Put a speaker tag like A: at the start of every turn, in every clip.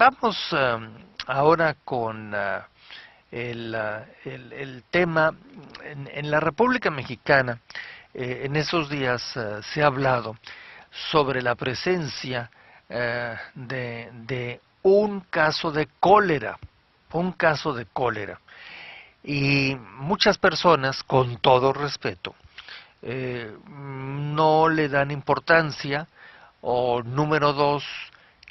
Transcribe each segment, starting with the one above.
A: vamos ahora con el tema en la República Mexicana. En esos días se ha hablado sobre la presencia de un caso de cólera, un caso de cólera. Y muchas personas, con todo respeto, no le dan importancia, o número dos,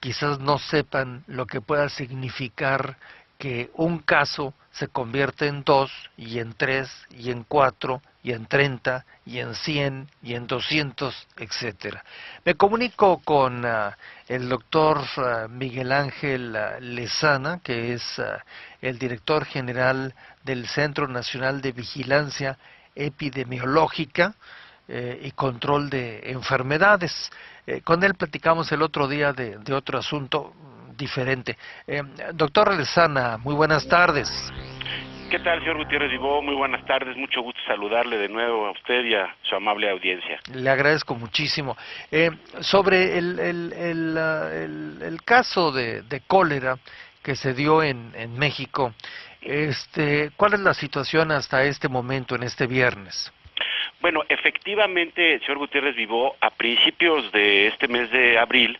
A: quizás no sepan lo que pueda significar que un caso se convierte en dos, y en tres, y en cuatro, y en 30, y en 100, y en 200, etcétera. Me comunico con el doctor Miguel Ángel Lezana, que es el director general del Centro Nacional de Vigilancia Epidemiológica y Control de Enfermedades. Con él platicamos el otro día de otro asunto diferente. Doctor Lezana, muy buenas tardes.
B: ¿Qué tal, señor Gutiérrez Vivó? Muy buenas tardes, mucho gusto saludarle de nuevo a usted y a su amable audiencia.
A: Le agradezco muchísimo. Sobre el caso de cólera que se dio en México, ¿cuál es la situación hasta este momento, en este viernes?
B: Bueno, efectivamente, señor Gutiérrez Vivó, a principios de este mes de abril,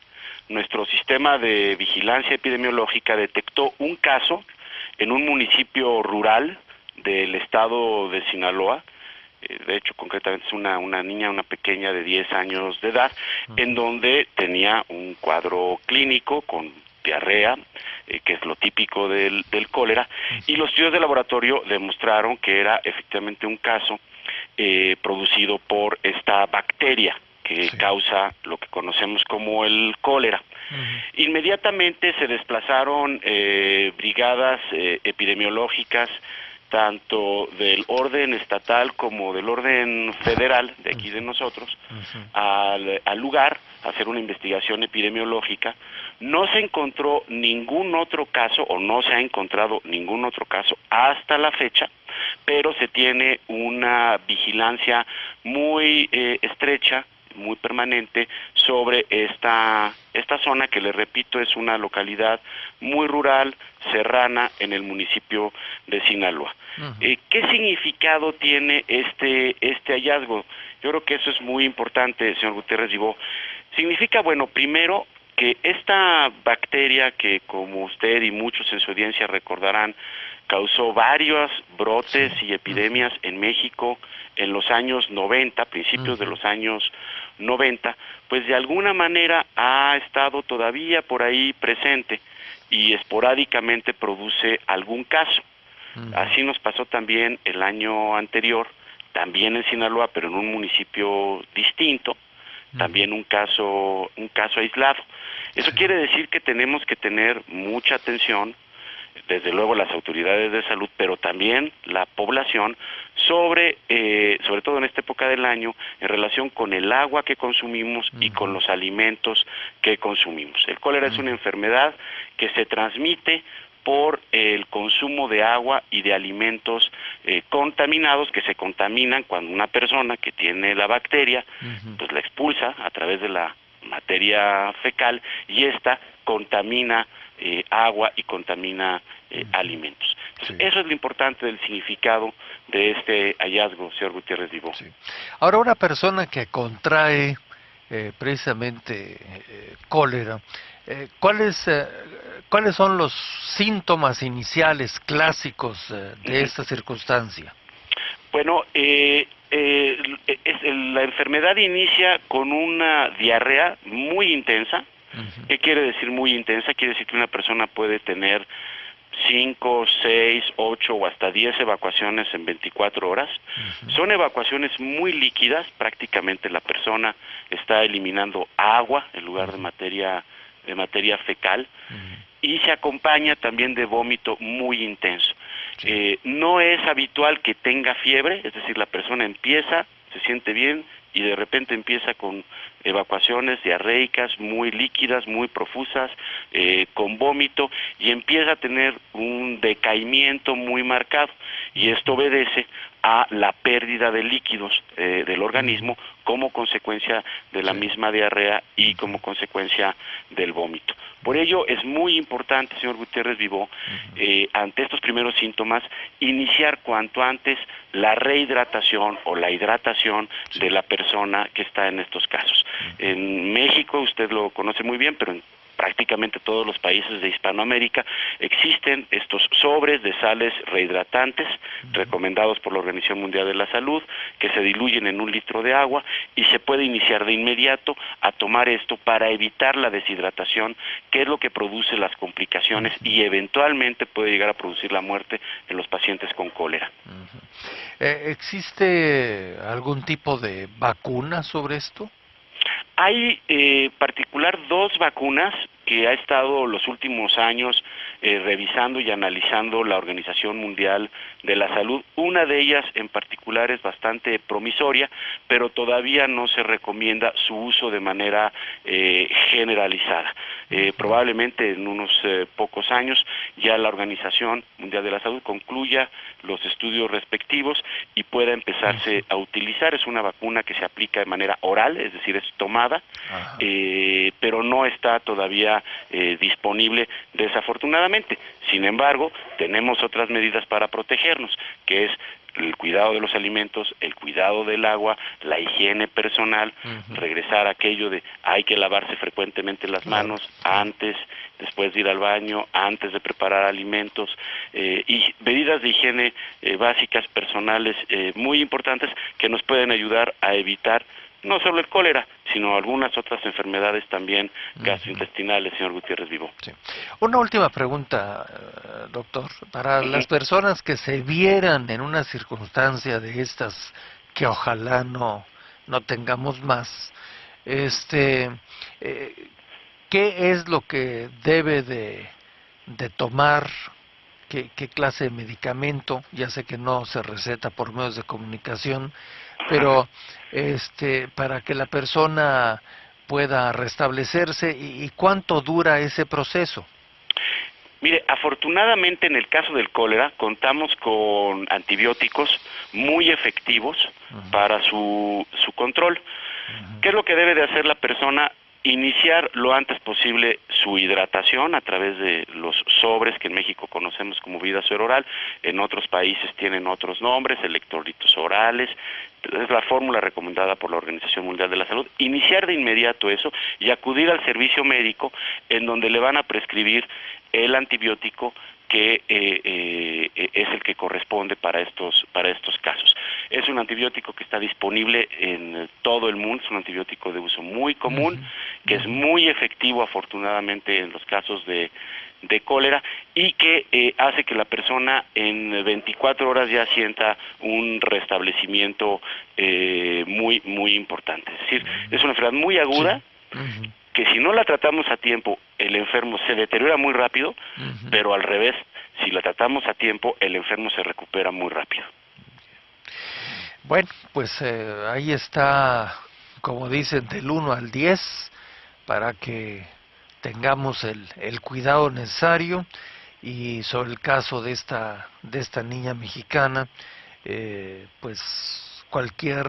B: nuestro sistema de vigilancia epidemiológica detectó un caso en un municipio rural del estado de Sinaloa. De hecho, concretamente es una niña, una pequeña de 10 años de edad, en donde tenía un cuadro clínico con diarrea, que es lo típico del cólera, y los estudios de laboratorio demostraron que era efectivamente un caso producido por esta bacteria que causa lo que conocemos como el cólera. Inmediatamente se desplazaron brigadas epidemiológicas, tanto del orden estatal como del orden federal, de aquí de nosotros, al lugar, a hacer una investigación epidemiológica. No se encontró ningún otro caso, o no se ha encontrado ningún otro caso hasta la fecha, pero se tiene una vigilancia muy estrecha, muy permanente sobre esta zona, que les repito es una localidad muy rural, serrana, en el municipio de Sinaloa. ¿Qué significado tiene este hallazgo? Yo creo que eso es muy importante, señor Gutiérrez Vivó. Significa, bueno, primero, que esta bacteria, que como usted y muchos en su audiencia recordarán, causó varios brotes y epidemias en México en los años 90, principios de los años 90, pues de alguna manera ha estado todavía por ahí presente y esporádicamente produce algún caso. Así nos pasó también el año anterior, también en Sinaloa, pero en un municipio distinto, también un caso aislado. Eso quiere decir que tenemos que tener mucha atención, desde luego las autoridades de salud, pero también la población, sobre todo en esta época del año, en relación con el agua que consumimos y con los alimentos que consumimos. El cólera es una enfermedad que se transmite por el consumo de agua y de alimentos contaminados, que se contaminan cuando una persona que tiene la bacteria pues la expulsa a través de la materia fecal, y esta contamina agua y contamina alimentos. Entonces, eso es lo importante del significado de este hallazgo, señor Gutiérrez Vivó.
A: Ahora, una persona que contrae precisamente cólera, ¿cuáles son los síntomas iniciales clásicos de esta circunstancia?
B: Bueno, la enfermedad inicia con una diarrea muy intensa. ¿Qué quiere decir muy intensa? Quiere decir que una persona puede tener 5, 6, 8 o hasta 10 evacuaciones en 24 horas. Son evacuaciones muy líquidas, prácticamente la persona está eliminando agua en lugar de materia fecal, y se acompaña también de vómito muy intenso. No es habitual que tenga fiebre, es decir, la persona empieza, se siente bien, y de repente empieza con evacuaciones diarreicas muy líquidas, muy profusas, con vómito, y empieza a tener un decaimiento muy marcado, y esto obedece a la pérdida de líquidos del organismo como consecuencia de la misma diarrea y como consecuencia del vómito. Por ello es muy importante, señor Gutiérrez Vivó, ante estos primeros síntomas, iniciar cuanto antes la rehidratación o la hidratación de la persona que está en estos casos. En México, usted lo conoce muy bien, pero en prácticamente todos los países de Hispanoamérica existen estos sobres de sales rehidratantes recomendados por la Organización Mundial de la Salud, que se diluyen en 1 litro de agua, y se puede iniciar de inmediato a tomar esto para evitar la deshidratación, que es lo que produce las complicaciones y eventualmente puede llegar a producir la muerte en los pacientes con cólera.
A: ¿Existe algún tipo de vacuna sobre esto?
B: Hay particular 2 vacunas que ha estado los últimos años revisando y analizando la Organización Mundial de la Salud. Una de ellas en particular es bastante promisoria, pero todavía no se recomienda su uso de manera generalizada. Probablemente en unos pocos años ya la Organización Mundial de la Salud concluya los estudios respectivos y pueda empezarse a utilizar. Es una vacuna que se aplica de manera oral, es decir, es tomada, pero no está todavía disponible, desafortunadamente. Sin embargo, tenemos otras medidas para protegernos, que es el cuidado de los alimentos, el cuidado del agua, la higiene personal, regresar a aquello de hay que lavarse frecuentemente las manos antes, después de ir al baño, antes de preparar alimentos, y medidas de higiene básicas personales muy importantes que nos pueden ayudar a evitar no solo el cólera, sino algunas otras enfermedades también gastrointestinales, señor Gutiérrez Vivó.
A: Sí. Una última pregunta, doctor. Para las personas que se vieran en una circunstancia de estas, que ojalá no tengamos más, ¿qué es lo que debe de tomar? ¿Qué clase de medicamento? Ya sé que no se receta por medios de comunicación, pero para que la persona pueda restablecerse, y cuánto dura ese proceso.
B: Mire, afortunadamente en el caso del cólera contamos con antibióticos muy efectivos para su control. ¿Qué es lo que debe de hacer la persona? Iniciar lo antes posible su hidratación a través de los sobres que en México conocemos como vida oral, en otros países tienen otros nombres, electrolitos orales. Es la fórmula recomendada por la Organización Mundial de la Salud. Iniciar de inmediato eso y acudir al servicio médico, en donde le van a prescribir el antibiótico que es el que corresponde para estos casos. Es un antibiótico que está disponible en todo el mundo, es un antibiótico de uso muy común, que es muy efectivo afortunadamente en los casos de cólera, y que hace que la persona en 24 horas ya sienta un restablecimiento muy importante. Es decir, es una enfermedad muy aguda, que si no la tratamos a tiempo, el enfermo se deteriora muy rápido, pero al revés, si la tratamos a tiempo, el enfermo se recupera muy rápido.
A: Bueno, pues ahí está, como dicen, del 1 al 10, para que tengamos el cuidado necesario. Y sobre el caso de esta niña mexicana, pues cualquier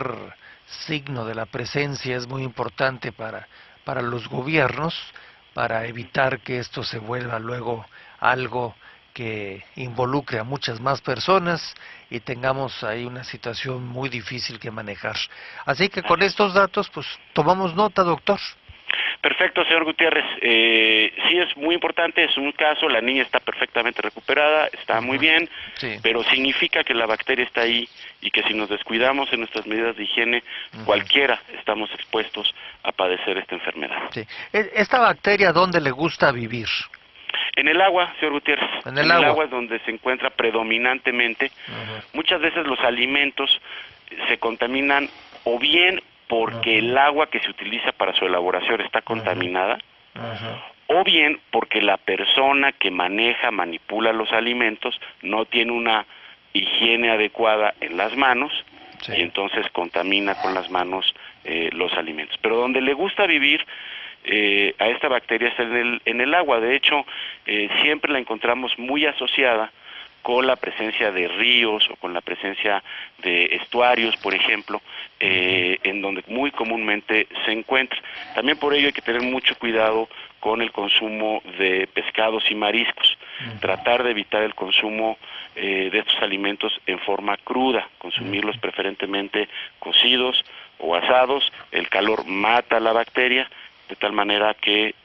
A: signo de la presencia es muy importante para los gobiernos, para evitar que esto se vuelva luego algo que involucre a muchas más personas y tengamos ahí una situación muy difícil que manejar. Así que con estos datos, pues tomamos nota, doctor.
B: Perfecto, señor Gutiérrez. Sí, es muy importante, es un caso, la niña está perfectamente recuperada, está muy bien, pero significa que la bacteria está ahí y que si nos descuidamos en nuestras medidas de higiene, cualquiera estamos expuestos a padecer esta enfermedad.
A: Sí. ¿Esta bacteria dónde le gusta vivir?
B: En el agua, señor Gutiérrez.
A: En el agua
B: Es donde se encuentra predominantemente. Muchas veces los alimentos se contaminan o bien porque el agua que se utiliza para su elaboración está contaminada, o bien porque la persona que manipula los alimentos no tiene una higiene adecuada en las manos
A: Sí.
B: y entonces contamina con las manos los alimentos. Pero donde le gusta vivir a esta bacteria es en el agua. De hecho, siempre la encontramos muy asociada con la presencia de ríos o con la presencia de estuarios, por ejemplo, en donde muy comúnmente se encuentra. También por ello hay que tener mucho cuidado con el consumo de pescados y mariscos, tratar de evitar el consumo de estos alimentos en forma cruda, consumirlos preferentemente cocidos o asados. El calor mata la bacteria, de tal manera que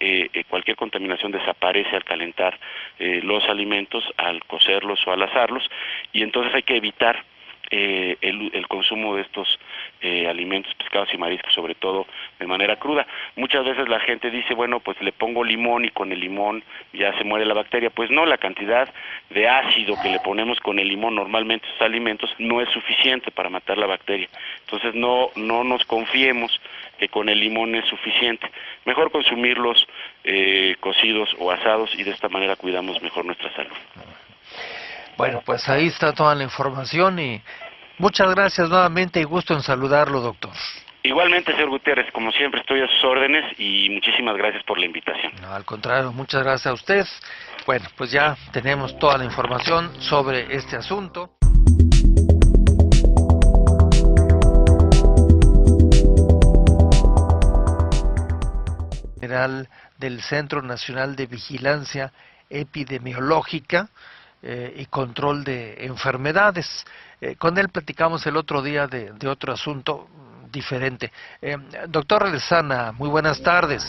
B: cualquier contaminación desaparece al calentar los alimentos, al cocerlos o al asarlos, y entonces hay que evitar el consumo de estos alimentos, pescados y mariscos, sobre todo de manera cruda. Muchas veces la gente dice, bueno, pues le pongo limón y con el limón ya se muere la bacteria. Pues no, la cantidad de ácido que le ponemos con el limón normalmente a estos alimentos no es suficiente para matar la bacteria. Entonces no nos confiemos que con el limón es suficiente. Mejor consumirlos cocidos o asados, y de esta manera cuidamos mejor nuestra salud.
A: Bueno, pues ahí está toda la información y muchas gracias nuevamente y gusto en saludarlo, doctor.
B: Igualmente, señor Gutiérrez, como siempre estoy a sus órdenes y muchísimas gracias por la invitación.
A: No, al contrario, muchas gracias a usted. Bueno, pues ya tenemos toda la información sobre este asunto. General del Centro Nacional de Vigilancia Epidemiológica y Control de Enfermedades. Con él platicamos el otro día de otro asunto diferente. Doctor Lezana, muy buenas tardes.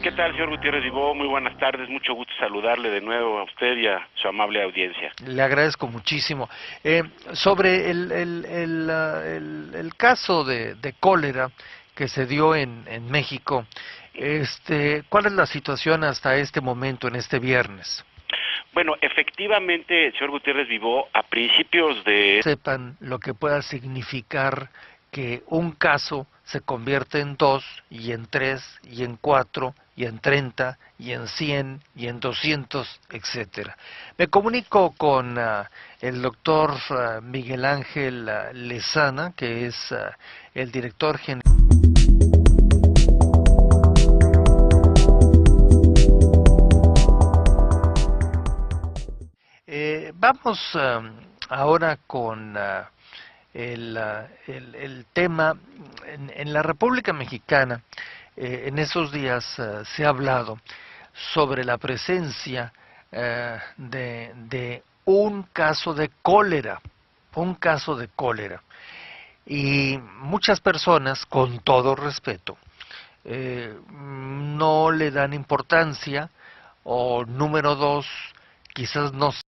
B: ¿Qué tal, señor Gutiérrez Vivó? Muy buenas tardes, mucho gusto saludarle de nuevo a usted y a su amable audiencia.
A: Le agradezco muchísimo. Sobre el caso de cólera que se dio en México, ¿cuál es la situación hasta este momento, en este viernes?
B: Bueno, efectivamente, señor Gutiérrez Vivó, a principios de...
A: Sepan lo que pueda significar que un caso se convierte en 2, y en 3, y en 4, y en 30, y en 100, y en 200, etcétera. Me comunico con el doctor Miguel Ángel Lezana, que es el director general. Vamos ahora con el tema. En la República Mexicana, en esos días se ha hablado sobre la presencia de un caso de cólera, y muchas personas, con todo respeto, no le dan importancia, o número dos, quizás no